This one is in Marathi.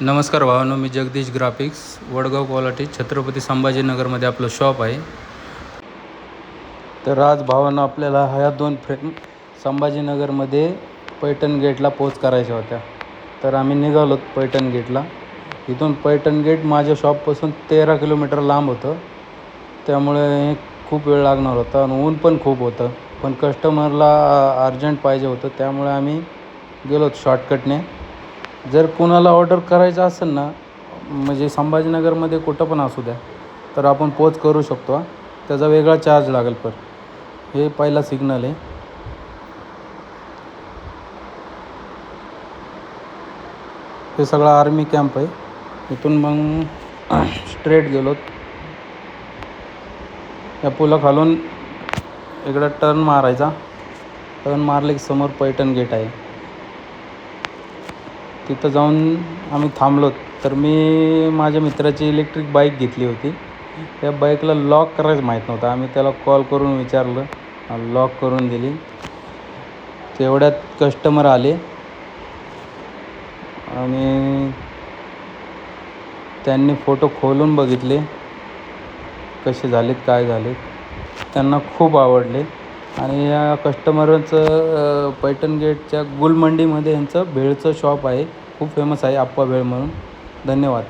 नमस्कार भावांनो, मी जगदीश ग्राफिक्स, वडगाव क्वालिटी, छत्रपती संभाजीनगरमध्ये आपलं शॉप आहे. तर आज भावांनो आपल्याला ह्या 2 फ्रेम संभाजीनगरमध्ये पैठण गेटला पोच करायच्या होत्या. तर आम्ही निघालो पैठण गेटला. इथून पैठण गेट माझ्या शॉपपासून 13 किलोमीटर लांब होतं. त्यामुळे खूप वेळ लागणार होता आणि ऊन पण खूप होतं. पण कस्टमरला अर्जंट पाहिजे होतं, त्यामुळे आम्ही गेलो शॉर्टकटने. जर कोणाला ऑर्डर करायचं असेल ना, म्हणजे संभाजीनगरमध्ये कुठं पण असू द्या, तर आपण पोच करू शकतो. त्याचा वेगळा चार्ज लागेल. पण हे पहिला सिग्नल आहे. हे सगळा आर्मी कॅम्प आहे. इथून मग स्ट्रेट गेलो. या पुलाखालून इकडं टर्न मारायचा. टर्न मारले की समोर पैठण गेट आहे. तिथं जाऊन आम्ही थांबलो. तर मी माझ्या मित्राची इलेक्ट्रिक बाईक घेतली होती. त्या बाईकला लॉक करायचं माहीत नव्हतं. आम्ही त्याला कॉल करून विचारलं, लॉक करून दिली. तेवढ्यात कस्टमर आले आणि त्यांनी फोटो खोलून बघितले कसे झालेत, काय झाले. त्यांना खूप आवडले. आणि या कस्टमरचं पैठण गेटच्या गुलमंडीमध्ये यांचं भेळचं शॉप आहे. खूप फेमस आहे, आप्पा भेळ म्हणून. धन्यवाद.